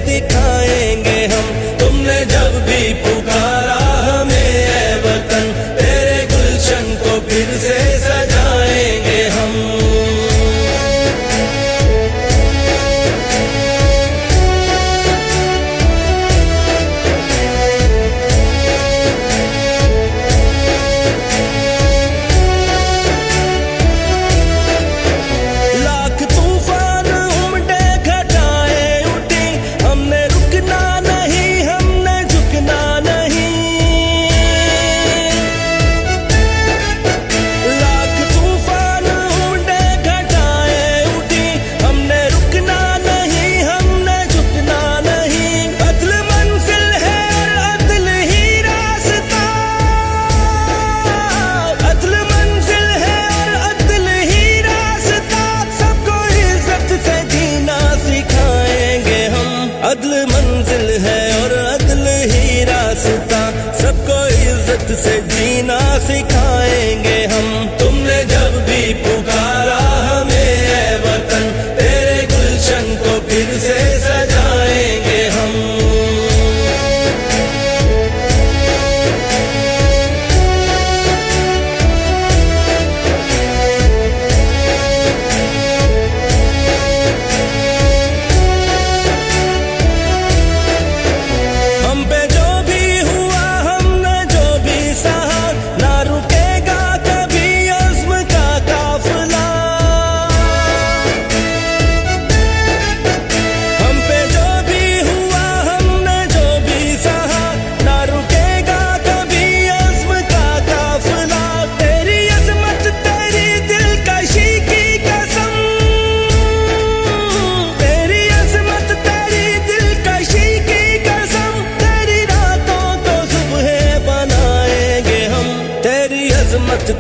दिखाएंगे हम। तुमने जब भी पुकारा हमें ऐ वतन, तेरे गुलशन को फिर से सजाएंगे हम। अदल मंजिल है और अदल ही रास्ता, सबको इज्जत से जीना सिखाएंगे हम। तुमने जब भी पुकारा हमें ऐ वतन, तेरे गुलशन को फिर से सजाएंगे हम।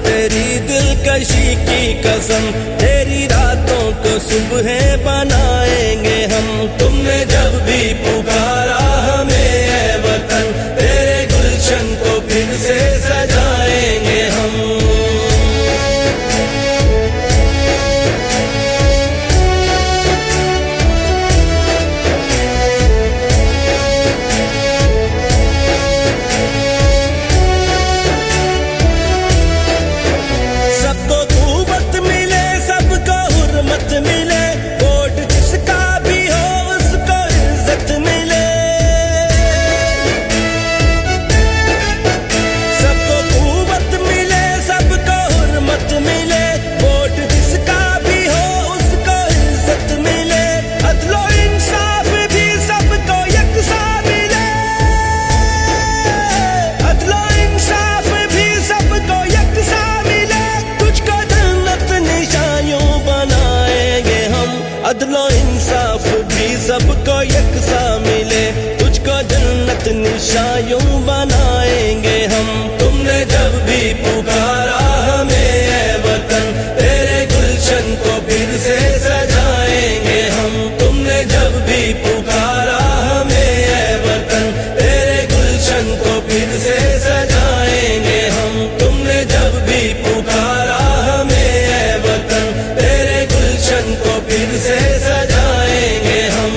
तेरी दिलकशी की कसम, तेरी रातों को सुबह बनाएंगे हम। तुमने जब भी पुकारा हमें ऐ वतन, तेरे गुलशन को फिर से सजाएंगे हम। अदलो इंसाफ भी सबको यकसा मिले, तुझको जन्नत निशायों बनाएंगे हम। तुमने जब भी पुकारा हमें ऐ वतन, तेरे गुलशन को फिर से सजाएंगे हम। तुमने जब भी पुकारा हमें ऐ वतन, तेरे गुलशन को फिर से सजाएंगे हम। तुमने जब भी पुकारा हमें ऐ वतन, तेरे गुलशन को फिर से सजाएंगे हम।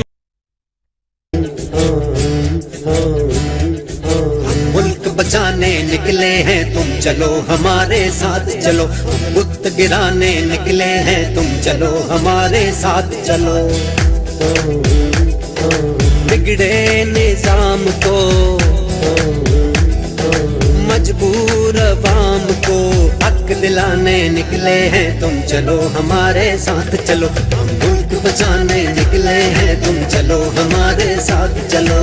मुल्क बचाने निकले हैं तुम चलो हमारे साथ चलो, बुत गिराने निकले हैं तुम चलो हमारे साथ चलो। बिगड़े निजाम को, मजबूर अवाम को हक दिलाने निकले हैं तुम चलो हमारे साथ चलो। हम मुल्क बचाने निकले हैं तुम चलो हमारे साथ चलो।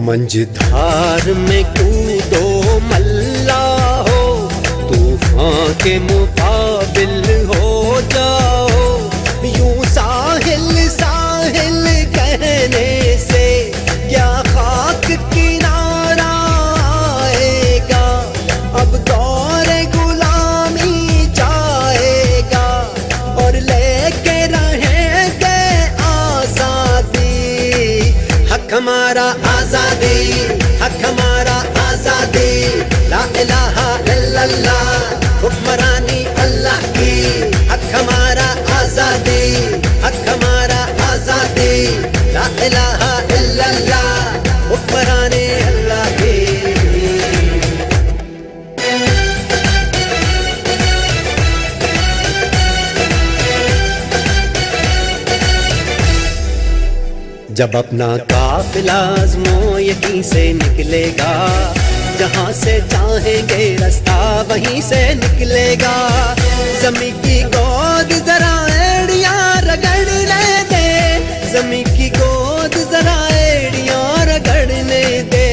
मंझधार में कूदो मल्ला हो, तूफान के मुकाबिल हो जाओ। यूं साहिल साहिल कहने से क्या खाक किनारा आएगा, अब दौर गुलामी जाएगा और लेके रहेंगे आजादी। हक हमारा आजादी, हक हमारा आजादी, ला इलाहा इल्लल्लाह हुक्मरानी अल्लाह की। हक हमारा आजादी, जब अपना काफिला आज़मो यहीं से निकलेगा, जहाँ से चाहेंगे रास्ता वहीं से निकलेगा। ज़मीं की गोद जरा एड़ियाँ रगड़ने दे, ज़मीं की गोद जरा एड़ियाँ रगड़ने दे।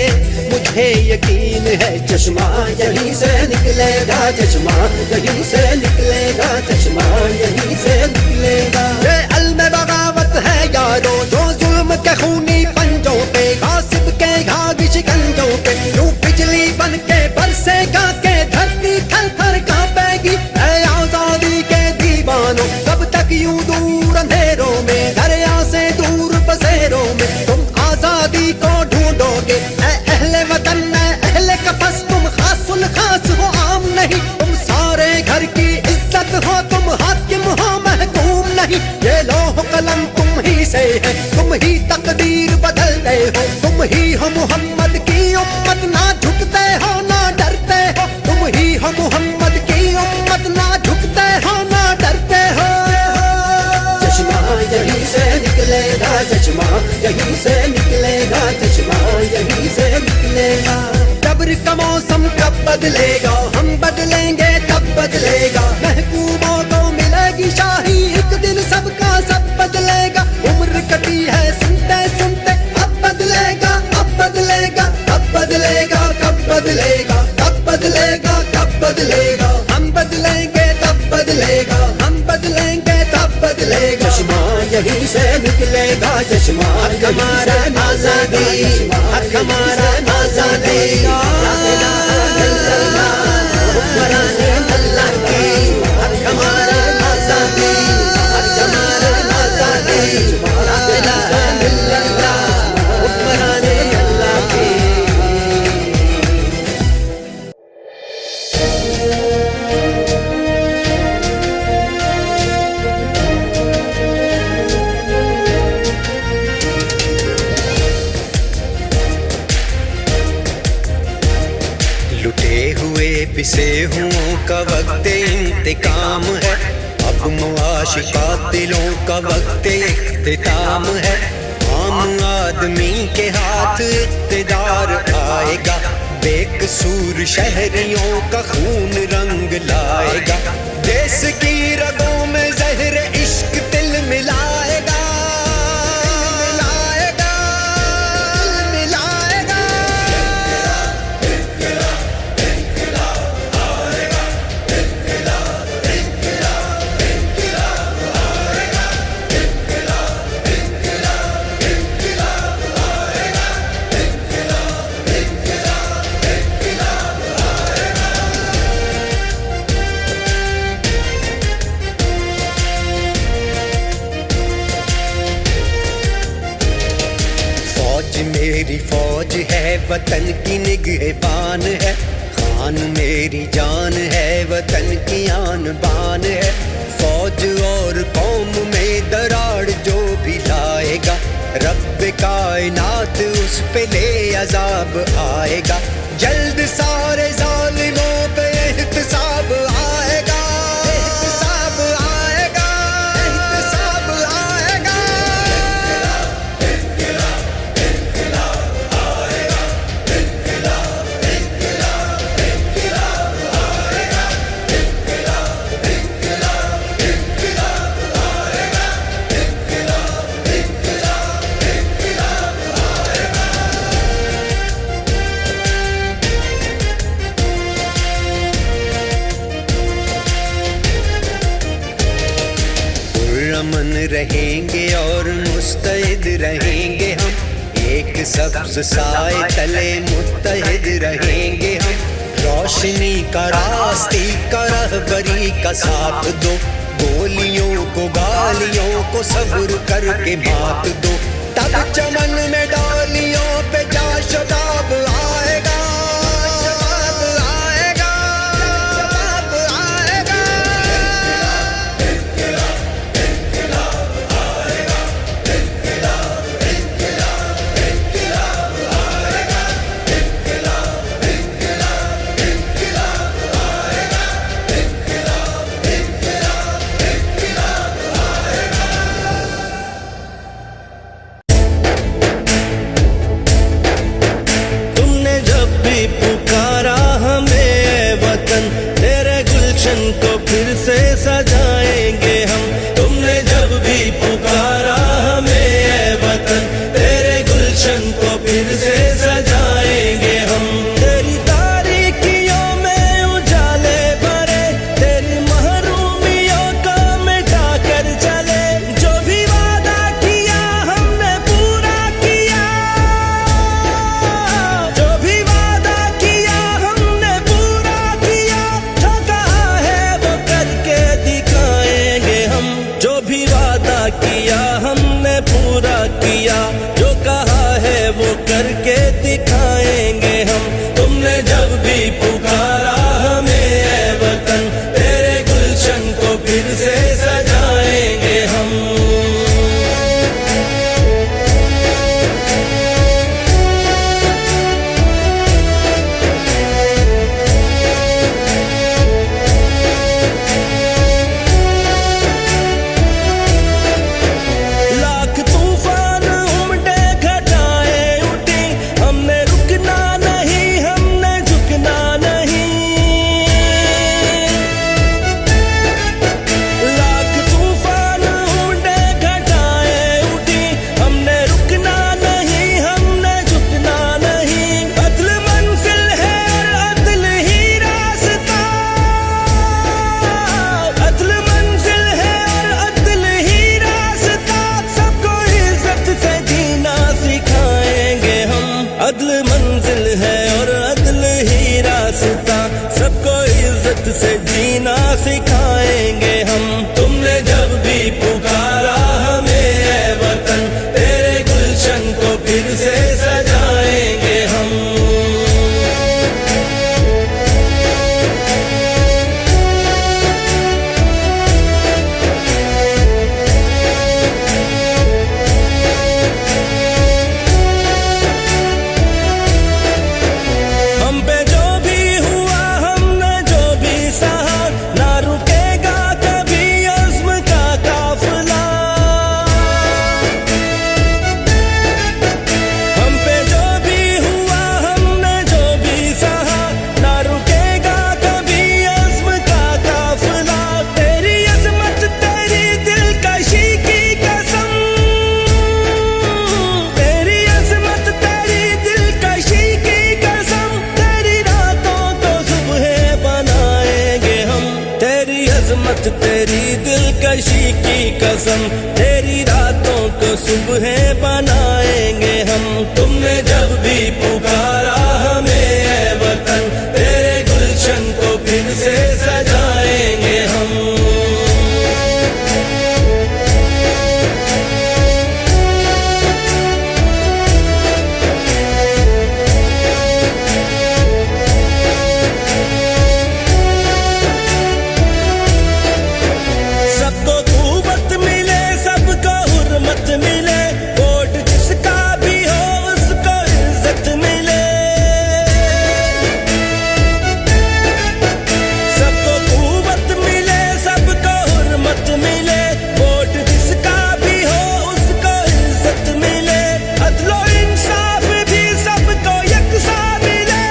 मुझे यकीन है चश्मा यहीं से निकलेगा, चश्मा यहीं से निकलेगा, चश्मा यहीं से निकलेगा। ये अल्म बगावत है यारो जो जुल्म के खूनी पंजों पे, गासिब के घाघ शिकंजों पे, यूं बिजली बन के बरसेगा के धरती थर थर कांपेगी। ऐ आजादी के दीवानों कब तक यूं दूर अंधेरों में, दरिया से दूर बसेरों में तुम आजादी को ढूंढोगे। ऐ अहले वतन अहले कफस तुम खासुल खास हो आम नहीं, तुम सारे घर की इज्जत हो, तुम हाकिम हो महकूम नहीं। ये लौह कलम तुम ही से है, तुम ही तकदीर बदलते हो, तुम ही हो मोहम्मद की उम्मत, ना झुकते हो ना डरते हो। तुम ही हो मोहम्मद की उम्मत, ना झुकते हो ना डरते हो। चश्मा यहीं से निकलेगा, चश्मा यहीं से निकलेगा, चश्मा यहीं से निकलेगा। जबर का मौसम कब बदलेगा, हम बदलेंगे तब बदलेगा। महकूमों को मिलेगी शाही, एक दिन सबका सब बदलेगा। उम्र कटी है सुनते सुनते, अब बदलेगा अब बदलेगा, अब बदलेगा कब बदलेगा, कब बदलेगा कब बदलेगा। हम बदलेंगे तब बदलेगा, हम बदलेंगे तब बदलेगा। चश्मा यहीं से निकलेगा, चश्मा हमारा आजादी, हमारा आजादी। लुटे हुए पिसे हुओं का वक्त इंतकाम है, अब मुआश कातिलों का वक्त इख्तिताम है। आम आदमी के हाथ इक़्तिदार आएगा, बेकसूर शहरियों का खून रंग लाएगा। देश की रगों में जहर इश्क तिल मिलाएगा, मेरी फौज है वतन की निगहबान है, खान मेरी जान है वतन की आन बान है। फौज और कौम में दरार जो भी लाएगा, रब कायनात उस पे ले अजाब आएगा। जल्द सारे जालिमों पे एहतसाब आएगा, एहतसाब आएगा, एहतसाब आएगा। अमन रहेंगे और मुस्तैद रहेंगे हम, एक सब्ज़ साए तले मुत्तहिद रहेंगे हम। रोशनी का रास्ते का रहबरी का साथ दो, गोलियों को गालियों को सब्र करके मात दो। तब चमन में डालियों पे जाशदाब आएगा, शबाब आएगा, शबाब आएगा। फिर से सजाएंगे हम। अदल मंजिल है और अदल ही रास्ता, सबको इज्जत से जीना सिखाएंगे हम। तुमने जब भी पुकारा हमें ऐ वतन, तेरे गुलशन को फिर से सजाएंगे हम। तेरी दिलकशी की कसम, तेरी रातों को सुबह बनाएंगे हम। तुमने जब भी पुकारा हमें ऐ वतन, तेरे गुलशन को फिर से सजाएंगे हम। मिले वोट जिसका भी हो उसको इज्जत मिले, सबको कुव्वत मिले, सबको हुर्मत मिले। वोट जिसका भी हो उसको इज्जत मिले, अदलो इंसाफ भी सबको यकसा मिले,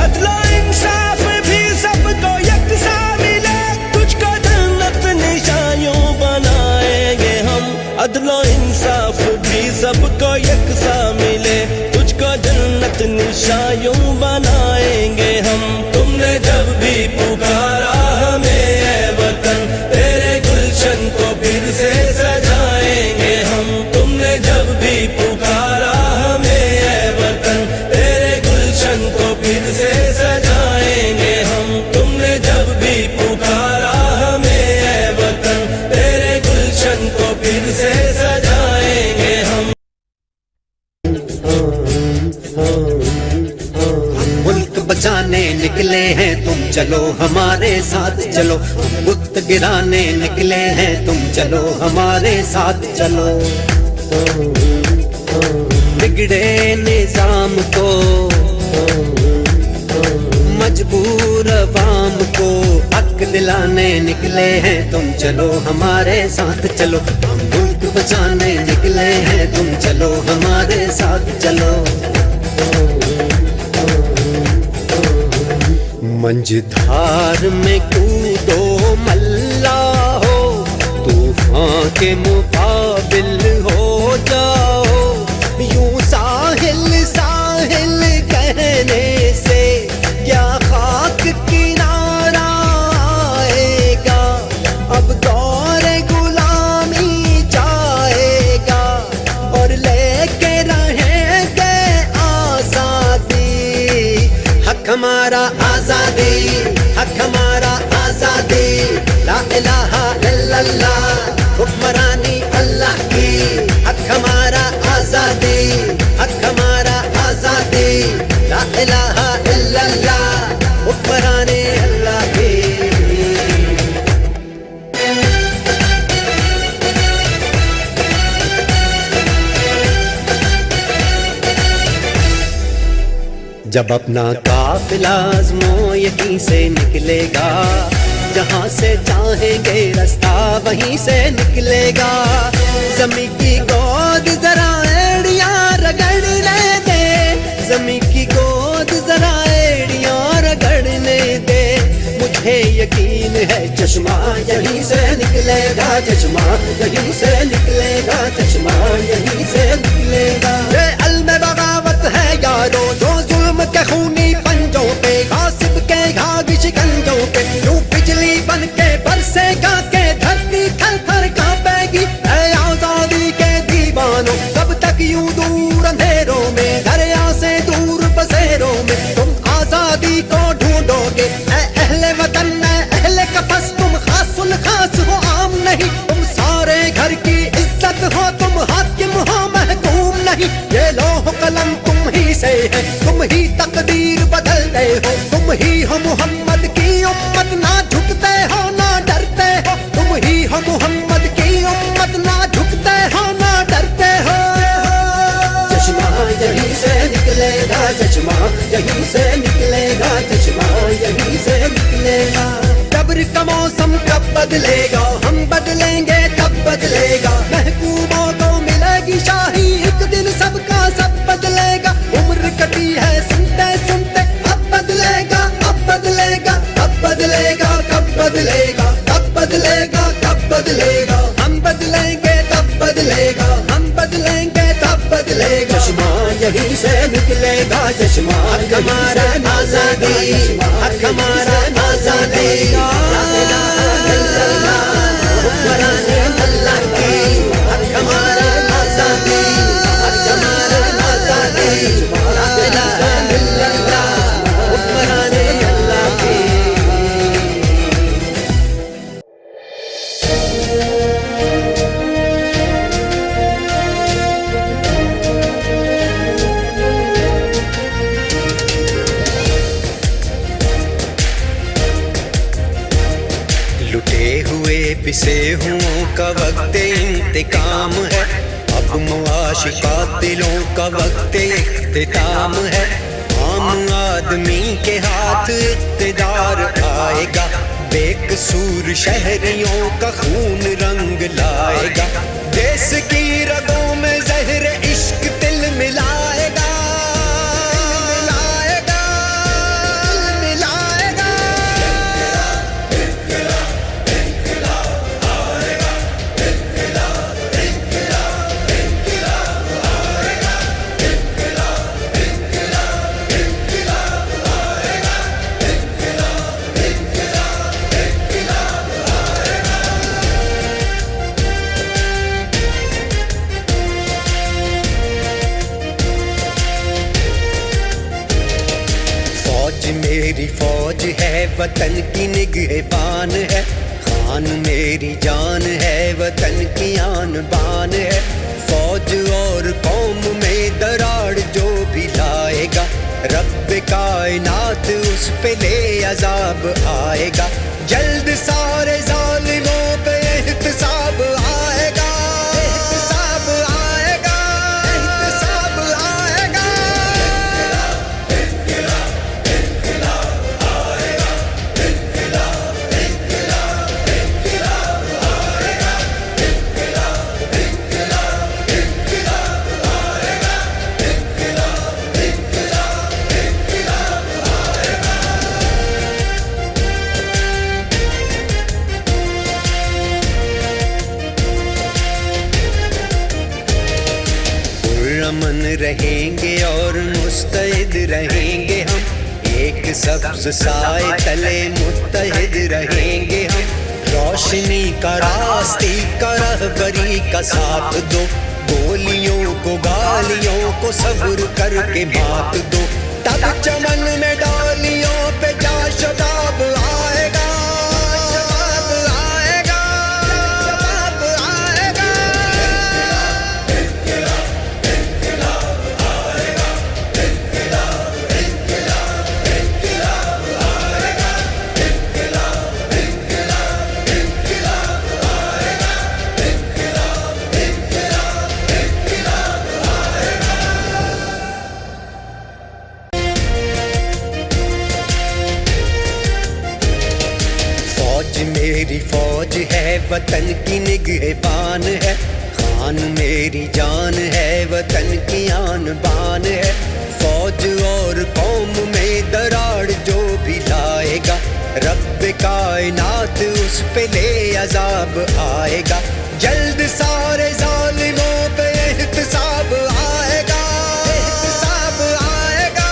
अदलो इंसाफ भी सबको यकसा मिले। तुझको जन्नत निशानियों बनाएंगे हम, अदलो इंसाफ भी सबको यकसा मिले, तुझको जन्नत निशानियों बनाएंगे हम। तुमने जब भी पुकारा हमें ऐ वतन, तेरे गुलशन को फिर से सजाएंगे हम। तुमने जब भी पुकारा हमें ऐ वतन, तेरे गुलशन को फिर से सजाएंगे हम। तुमने जब भी पुकारा हमें ऐ वतन, तेरे गुलशन को फिर से सजाएंगे हम। मुल्क बचाने निकले हैं तुम चलो हमारे साथ चलो, हम बुत गिराने निकले हैं तुम चलो हमारे साथ चलो। बिगड़े निजाम को मजबूर अवाम को हक दिलाने निकले हैं तुम चलो हमारे साथ चलो, हम मुल्क बचाने निकले हैं तुम चलो हमारे साथ चलो। मंझधार में कूदो मल्ला हो, तूफान के मुकाबिल हो जाओ। यूं साहिल साहिल कहने से क्या खाक किनारा आएगा, अब दौर गुलामी जाएगा और लेके रहेंगे आजादी। हक हमारा आजादी, हक हमारा आजादी, ला इलाहा इल्लल्लाह हुक्मरानी अल्लाह की। हक हमारा आजादी, हक हमारा आजादी, ला इलाहा इल्लल्लाह हुक्मरानी अल्लाह की। जब अपना काफिला आज़मो यहीं से निकलेगा, जहाँ से चाहेंगे रास्ता वहीं से निकलेगा। ज़मीं की गोद जरा एड़ियाँ रगड़ने दे, ज़मीं की गोद जरा एड़ियाँ रगड़ने दे। मुझे यकीन है चश्मा यहीं से निकलेगा, चश्मा यहीं से निकलेगा, चश्मा यहीं से निकलेगा। ये अल्म बगावत है यारो जो जुल्म के खूनी पंजों पे, गासिब के घाघ शिकंजों पे, यूं बिजली बन के बरसेगा के धरती थर थर कांपेगी। ऐ आजादी के दीवानों कब तक यूं दूर अंधेरों में, दरिया से दूर बसेरों में तुम आजादी को ढूंढोगे। ऐ अहले वतन ऐ अहले कफस तुम खासुल खास हो आम नहीं, तुम सारे घर की इज्जत हो, तुम हाकिम हो महकूम नहीं। ये लौह कलम तुम ही से है, तुम ही तकदीर बदलते हो, तुम ही हो मोहम्मद की उम्मत, ना झुकते हो ना डरते हो। तुम ही हो मोहम्मद की उम्मत, ना झुकते हो ना डरते हो। चश्मा यहीं से निकलेगा, चश्मा यहीं से निकलेगा, चश्मा यहीं से निकलेगा। जब्र का मौसम कब बदलेगा, हम बदलेंगे तब बदलेगा। महकूमों को मिलेगी शाही, एक दिन सबका सब बदलेगा। उम्र कटी है सुनते सुनते, अब बदलेगा अब बदलेगा अब बदलेगा, कब बदलेगा कब बदलेगा कब बदलेगा। हम बदलेंगे तब बदलेगा, हम बदलेंगे तब बदलेगा। चश्मा यहीं से निकलेगा, चश्मा हमारा आजादी, हक हमारा आजादी। हुक्मराने अल्लाह की, हक हमारा आजादी, हक हमारा आजादी। ला इलाहा इल्लल्लाह, हुक्मराने अल्लाह की। लुटे हुए पिसे हुओं का वक्त इंतकाम है, अब मुआशी कातिलों का वक्त इख्तिताम है। आम आदमी के हाथ इक़्तिदार आएगा, बेकसूर शहरियों का खून रंग लाएगा। देश की रगों में जहर इश्क तिल मिलाएगा, मेरी फौज है वतन की निगहबान है, खान मेरी जान है वतन की आन बान है। फौज और कौम में दरार जो भी लाएगा, रब कायनात उस पे ले अजाब आएगा। जल्द सारे जालिमों पे एहतसाब आएगा, एहतसाब आएगा, एहतसाब आएगा। अमन रहेंगे और मुस्तैद रहेंगे हम, एक सब्ज साए तले मुत्तहिद रहेंगे हम। रोशनी का रास्ते का रहबरी का साथ दो, गोलियों को गालियों को सब्र करके मात दो। तब चमन में डालियों पे जा शबाब आएगा, शबाब आएगा, शबाब आएगा। मेरी फौज है, वतन की निगहबान है, खान मेरी जान है, वतन की आन बान है। फौज और कौम में दरार जो भी लाएगा, रब कायनात उस पे ले अजाब आएगा। जल्द सारे जालिमों पे एहतसाब आएगा, एहतसाब आएगा,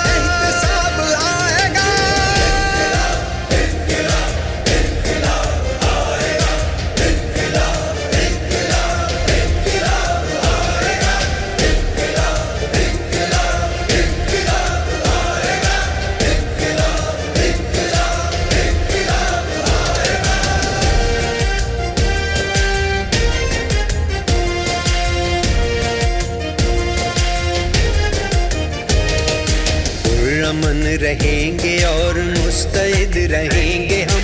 एहतसाब आएगा। अमन रहेंगे और मुस्तैद रहेंगे हम,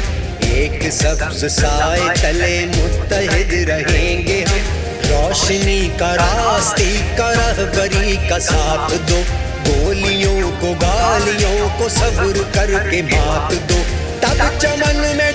एक सब्ज साए तले मुत्तहिद रहेंगे हम। रोशनी का रास्ते का रहबरी का साथ दो, गोलियों को गालियों को सब्र करके मात दो। तब चमन में